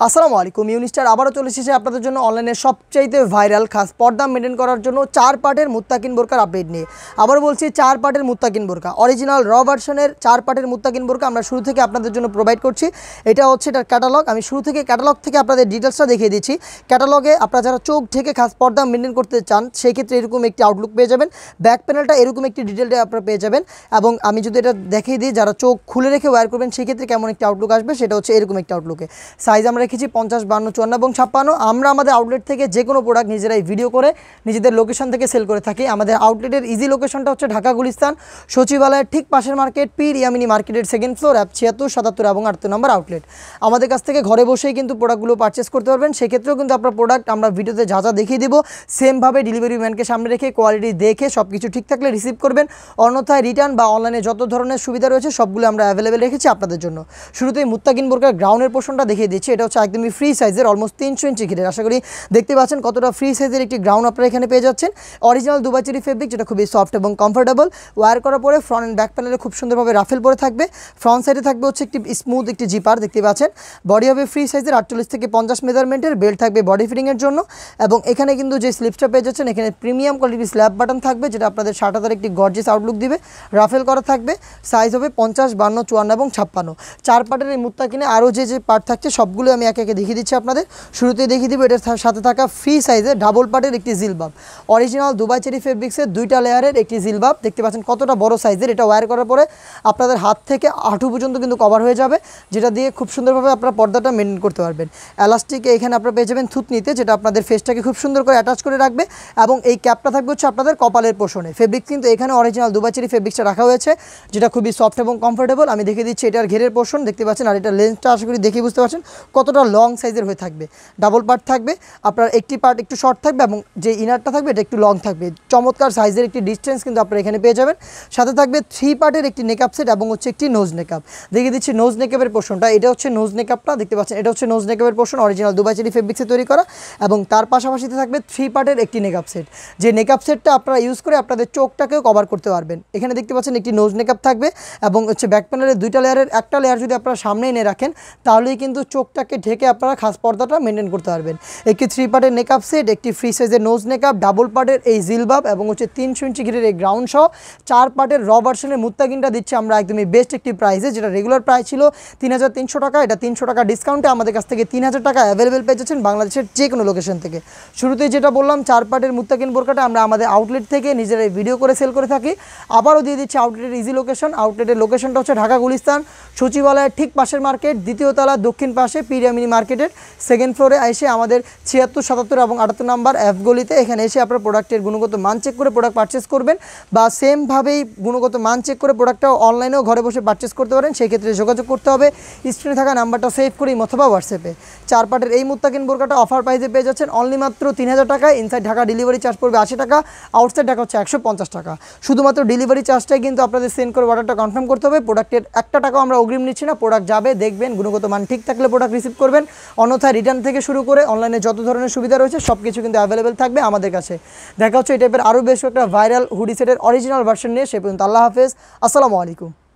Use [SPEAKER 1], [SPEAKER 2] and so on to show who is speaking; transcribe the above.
[SPEAKER 1] আসসালামু আলাইকুম। ইউনিস্টার আবারও চলে এসেছে আপনাদের জন্য অনলাইনে সবচাইতে ভাইরাল খাস পর্দা মেনটেন করার জন্য 4 পার্টের মুত্তাকিন বোরকার আপডেট নিয়ে। আবার বলছি 4 পার্টের মুত্তাকিন বোরকা, অরিজিনাল র ভার্সনের 4 পার্টের মুত্তাকিন বোরকা আমরা শুরু থেকে আপনাদের জন্য প্রোভাইড করছি। এটা হচ্ছে এটার ক্যাটালগ। আমি শুরু থেকে ক্যাটালগ থেকে আপনাদের ডিটেলসটা দেখিয়ে দিচ্ছি। ক্যাটালগে আপনারা যারা চোখ ঢেকে খাস পর্দা মেনটেন করতে চান সেই ক্ষেত্রে এরকম একটি আউটলুক পেয়ে যাবেন। ব্যাক প্যানেলটা এরকম একটি ডিটেলটা আপনারা পেয়ে যাবেন। এবং আমি যদি এটা দেখিয়ে দিই যারা চোখ খুলে রেখে ওয়্যার করবেন সেই ক্ষেত্রে কেমন একটি আউটলুক আসবে সেটা হচ্ছে এরকম একটি আউটলুকে। সাইজ আমরা রেখেছি 50, 52, 54 এবং 56। আমরা আমাদের আউটলেট থেকে যে কোনো প্রোডাক্ট নিজেরাই ভিডিও করে নিজেদের লোকেশন থেকে সেল করে থাকি। আমাদের আউটলেটের ইজি লোকেশনটা হচ্ছে ঢাকা গুলিস্তান সচিবালয়ের ঠিক পাশের মার্কেট, পীর ইয়ামিনী মার্কেটের সেকেন্ড ফ্লোর, অ্যাপ 76, 77 এবং 78 নম্বর আউটলেট। আমাদের কাছ থেকে ঘরে বসেই কিন্তু প্রোডাক্টগুলো পারচেস করতে পারবেন। সেক্ষেত্রেও কিন্তু আপনার প্রোডাক্ট আমরা ভিডিওতে যা যা দেখিয়ে দেবো সেমভাবে ডেলিভারি ম্যানকে সামনে রেখে কোয়ালিটি দেখে সব কিছু ঠিক থাকলে রিসিভ করবেন। অন্যথায় রিটার্ন বা অনলাইনে যত ধরনের সুবিধা রয়েছে সবগুলো আমরা অ্যাভেলেবেল রেখেছি আপনাদের জন্য। শুরুতেই মুত্তাকিন বোরকার গ্রাউন্ডের পোর্শনটা দেখিয়ে দিচ্ছি। এটা হচ্ছে একদমই ফ্রি সাইজের, অলমোস্ট 300 ইঞ্চি ঘিরের। আশা করি দেখতে পাচ্ছেন কতটা ফ্রি সাইজের একটি গ্রাউন্ড আপনারা এখানে পেয়ে যাচ্ছেন। অরিজিনাল দুবাই চেরি ফেব্রিক, যেটা খুবই সফট এবং কমফোর্টেবল। ওয়্যার করার পরে ফ্রন্ট অ্যান্ড ব্যাক প্যানেলে খুব সুন্দরভাবে রাফেল পরে থাকবে। ফ্রন্ট সাইডে থাকবে হচ্ছে একটি স্মুথ একটি জিপার দেখতে পাচ্ছেন। বডি হবে ফ্রি সাইজের 48 থেকে 50 মেজারমেন্টের। বেল্ট থাকবে বডি ফিটিংয়ের জন্য। এবং এখানে কিন্তু যে স্লিপসটা পেয়ে যাচ্ছেন এখানে প্রিমিয়াম কোয়ালিটির স্ল্যাব বাটন থাকবে, যেটা আপনাদের শার্টাদের একটি গর্জিয়াস আউটলুক দিবে। রাফেল করা থাকবে। সাইজ হবে 50, 52, 54 এবং 56। 4 পার্টের এই মুত্তাকিনে আরও যে পার্ট থাকছে সবগুলো আমি একে একে দেখিয়ে দিচ্ছি আপনাদের। শুরুতেই দেখিয়ে দিব এটার সাথে থাকা ফ্রি সাইজের ডাবল পার্টের একটি জিলবাব, অরিজিনাল দুবাই চেরি ফেব্রিক্সের 2টা লেয়ারের একটি জিলবাব দেখতে পাচ্ছেন কতটা বড় সাইজের। এটা ওয়্যার করার পরে আপনাদের হাত থেকে হাঁটু পর্যন্ত কিন্তু কভার হয়ে যাবে, যেটা দিয়ে খুব সুন্দরভাবে আপনারা পর্দাটা মেনটেন করতে পারবেন। এলাস্টিকে এখানে আপনারা পেয়ে যাবেন থুতনিতে, যেটা আপনাদের ফেসটাকে খুব সুন্দর করে অ্যাটাচ করে রাখবে। এবং এই ক্যাপটা থাকবে হচ্ছে আপনাদের কপালের পোষণে। ফেব্রিক কিন্তু এখানে অরিজিনাল দুবাই চেরি ফেব্রিক্সটা রাখা হয়েছে, যেটা খুবই সফট এবং কমফোর্টেবল। আমি দেখিয়ে দিচ্ছি এটার ঘেরের পোর্শন দেখতে পাচ্ছেন। আর এটা লেন্সটা আশা করি দেখে বুঝতে পারছেন কতটা লং সাইজের হয়ে থাকবে। ডাবল পার্ট থাকবে, আপনার একটি পার্ট একটু শর্ট থাকবে এবং যে ইনারটা থাকবে এটা একটু লং থাকবে। চমৎকার সাইজের একটি ডিস্টেন্স কিন্তু আপনারা এখানে পেয়ে যাবেন। সাথে থাকবে 3 পার্টের একটি নেকআপ সেট এবং হচ্ছে একটি নোজ নেকআপ। দেখিয়ে দিচ্ছি নোজ নেকআপের পোর্শনটা। এটা হচ্ছে নোজ নেকআপটা দেখতে পাচ্ছেন। এটা হচ্ছে নোজ নেকআপের পোর্শন, অরিজিনাল দুবাই চেরি ফেব্রিক্সে তৈরি করা। এবং তার পাশাপাশি থাকবে 3 পার্টের একটি নেকআপ সেট, যে নেকআপ সেটটা আপনারা ইউজ করে আপনাদের চোখটাকেও কভার করতে পারবেন। এখানে দেখতে পাচ্ছেন একটি নোজ নেকআপ থাকবে এবং হচ্ছে ব্যাক প্যানেলের 2টা লেয়ারের একটা লেয়ার যদি আপনারা সামনে এনে রাখেন তাহলেই কিন্তু চোখটাকে ঢেকে আপনারা খাস পর্দাটা মেনটেন করতে পারবেন। একটি 3 পার্টের নেকআপ সেট, একটি ফ্রি সাইজের নোজ নেকআপ, ডাবল পার্টের এই জিলবাব এবং হচ্ছে 300 ইঞ্চি ঘিরের এই গ্রাউন্ড সহ 4 পার্টের র ভার্সনের মুত্তাকিনটা দিচ্ছে আমরা একদমই বেস্ট একটি প্রাইসে। যেটা রেগুলার প্রাইস ছিল 3300 টাকা, এটা 300 টাকা ডিসকাউন্টে আমাদের কাছ থেকে 3000 টাকা অ্যাভেলেবেল পেয়ে যাচ্ছেন বাংলাদেশের যে কোনো লোকেশন থেকে। শুরুতেই যেটা বললাম 4 পার্টের মুত্তাকিন বোরকাটা আমরা আমাদের আউটলেট থেকে নিজেরাই ভিডিও করে সেল করে থাকি। আবারও দিয়ে দিচ্ছি আউটলেটের ইজি লোকেশন। আউটলেটের লোকেশনটা হচ্ছে ঢাকা গুলিস্তান সচিবালয়ের ঠিক পাশের মার্কেট, দ্বিতীয় তলা দক্ষিণ পাশে, পীর ইয়ামিনী মার্কেটের সেকেন্ড ফ্লোরে এসে আমাদের 76, 77 এবং 78 নাম্বার অ্যাপ গলিতে এখানে এসে আপনার প্রোডাক্টের গুণগত মান চেক করে প্রোডাক্ট পারচেস করবেন। বা সেমভাবেই গুণগত মান চেক করে প্রোডাক্টটাও অনলাইনেও ঘরে বসে পারচেস করতে পারেন। সেই ক্ষেত্রে যোগাযোগ করতে হবে স্ক্রিনে থাকা নাম্বারটা সেভ করেই অথবা হোয়াটসঅ্যাপে। 4 পার্টের এই মুত্তাকিন বোরকাটা অফার প্রাইসে পেয়ে যাচ্ছেন অনলি মাত্র 3000 টাকায়। ইনসাইড ঢাকা ডেলিভারি চার্জ পড়বে 80 টাকা, আউটসাইড ঢাকা হচ্ছে 150 টাকা। শুধুমাত্র ডেলিভারি চার্জটাই কিন্তু আপনাদের সেন্ড করে অর্ডারটা কনফার্ম করতে হবে। প্রোডাক্টের 1 টাকাও আমরা অগ্রিম নিচ্ছি না। প্রোডাক্ট যাবে, দেখবেন, গুণগত মান ঠিক থাকলে প্রোডাক্ট রিসিভ করবেন। অন্যথায় রিটার্ন থেকে শুরু করে অনলাইনে যত ধরনের সুবিধা রয়েছে সব কিছু কিন্তু অ্যাভেলেবেল থাকবে আমাদের কাছে। দেখা হচ্ছে এই টাইপের আরও বেশ একটা ভাইরাল হুডি সেটের অরিজিনাল ভার্সন নিয়ে। সে পর্যন্ত আল্লাহ হাফেজ, আসসালামু আলাইকুম।